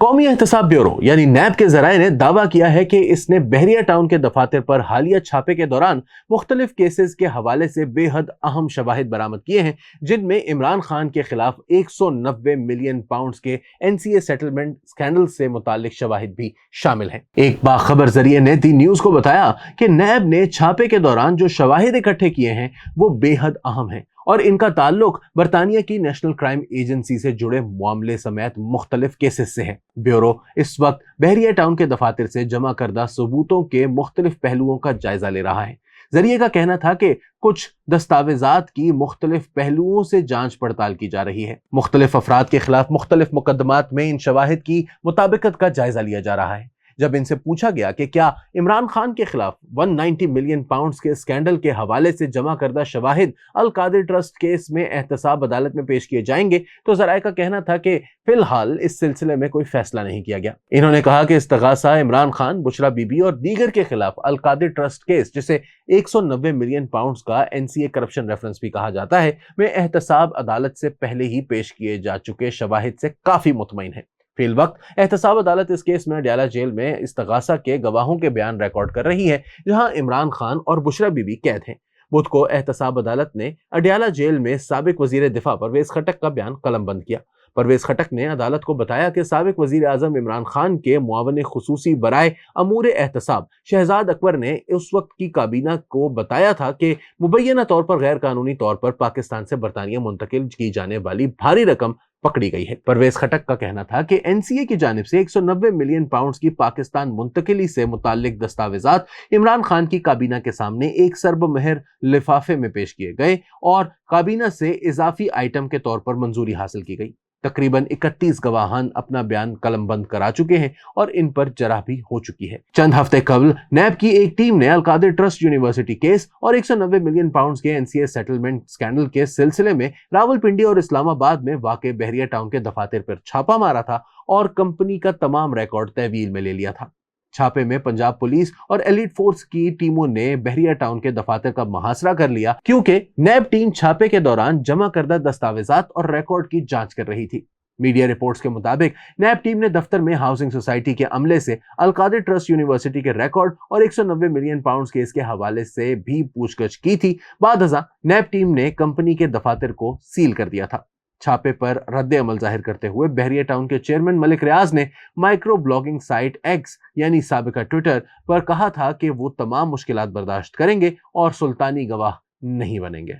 قومی احتساب بیورو یعنی نیب کے ذرائع نے دعویٰ کیا ہے کہ اس نے بحریہ ٹاؤن کے دفاتر پر حالیہ چھاپے کے دوران مختلف کیسز کے حوالے سے بے حد اہم شواہد برآمد کیے ہیں، جن میں عمران خان کے خلاف 190 ملین پاؤنڈز کے NCA سیٹلمنٹ سکینڈل سے متعلق شواہد بھی شامل ہیں۔ ایک باخبر ذریعے نے دی نیوز کو بتایا کہ نیب نے چھاپے کے دوران جو شواہد اکٹھے کیے ہیں وہ بے حد اہم ہیں اور ان کا تعلق برطانیہ کی نیشنل کرائم ایجنسی سے جڑے معاملے سمیت مختلف کیسز سے ہے۔ بیورو اس وقت بحریہ ٹاؤن کے دفاتر سے جمع کردہ ثبوتوں کے مختلف پہلوؤں کا جائزہ لے رہا ہے۔ ذریعے کا کہنا تھا کہ کچھ دستاویزات کی مختلف پہلوؤں سے جانچ پڑتال کی جا رہی ہے۔ مختلف افراد کے خلاف مختلف مقدمات میں ان شواہد کی مطابقت کا جائزہ لیا جا رہا ہے۔ جب ان سے پوچھا گیا کہ کیا عمران خان کے خلاف 190 ملین پاؤنڈز کے اسکینڈل کے حوالے سے جمع کردہ شواہد القادر ٹرسٹ کیس میں احتساب عدالت میں پیش کیے جائیں گے، تو ذرائع کا کہنا تھا کہ فی الحال اس سلسلے میں کوئی فیصلہ نہیں کیا گیا۔ انہوں نے کہا کہ استغاثہ عمران خان، بشرا بی بی اور دیگر کے خلاف القادر ٹرسٹ کیس، جسے 190 ملین پاؤنڈز کا NCA کرپشن ریفرنس بھی کہا جاتا ہے، میں احتساب عدالت سے پہلے ہی پیش کیے جا چکے شواہد سے کافی مطمئن ہے۔ فی الوقت احتساب عدالت اس کیس میں اڈیالہ جیل میں استغاثہ کے گواہوں کے بیان ریکارڈ کر رہی ہے، جہاں عمران خان اور بشرا بی بی قید ہیں۔ بدھ کو احتساب عدالت نے اڈیالہ جیل میں سابق وزیر دفاع پرویز خٹک کا بیان قلم بند کیا۔ پرویز خٹک نے عدالت کو بتایا کہ سابق وزیر اعظم عمران خان کے معاون خصوصی برائے امور احتساب شہزاد اکبر نے اس وقت کی کابینہ کو بتایا تھا کہ مبینہ طور پر غیر قانونی طور پر پاکستان سے برطانیہ منتقل کی جانے والی بھاری رقم پکڑی گئی ہے۔ پرویز خٹک کا کہنا تھا کہ NCA کی جانب سے 190 ملین پاؤنڈز کی پاکستان منتقلی سے متعلق دستاویزات عمران خان کی کابینہ کے سامنے ایک سرب مہر لفافے میں پیش کیے گئے اور کابینہ سے اضافی آئٹم کے طور پر منظوری حاصل کی گئی۔ تقریباً 31 گواہان اپنا بیان قلم بند کرا چکے ہیں اور ان پر جرح بھی ہو چکی ہے۔ چند ہفتے قبل نیب کی ایک ٹیم نے القادر ٹرسٹ یونیورسٹی کیس اور 190 ملین پاؤنڈز کے NCA سیٹلمنٹ سکینڈل کے سلسلے میں راولپنڈی اور اسلام آباد میں واقع بحریہ ٹاؤن کے دفاتر پر چھاپا مارا تھا اور کمپنی کا تمام ریکارڈ تحویل میں لے لیا تھا۔ چھاپے میں پنجاب پولیس اور ایلیٹ فورس کی ٹیموں نے بحریہ ٹاؤن کے دفاتر کا محاصرہ کر لیا، کیونکہ نیب ٹیم چھاپے کے دوران جمع کردہ دستاویزات اور ریکارڈ کی جانچ کر رہی تھی۔ میڈیا رپورٹس کے مطابق نیب ٹیم نے دفتر میں ہاؤسنگ سوسائٹی کے عملے سے القادر ٹرسٹ یونیورسٹی کے ریکارڈ اور 190 ملین پاؤنڈز کیس کے حوالے سے بھی پوچھ گچھ کی تھی۔ بعد ازاں نیب ٹیم نے کمپنی کے دفاتر کو سیل کر دیا تھا۔ چھاپے پر رد عمل ظاہر کرتے ہوئے بحریہ ٹاؤن کے چیئرمین ملک ریاض نے مائکرو بلاگنگ سائٹ ایکس یعنی سابقہ ٹویٹر پر کہا تھا کہ وہ تمام مشکلات برداشت کریں گے اور سلطانی گواہ نہیں بنیں گے۔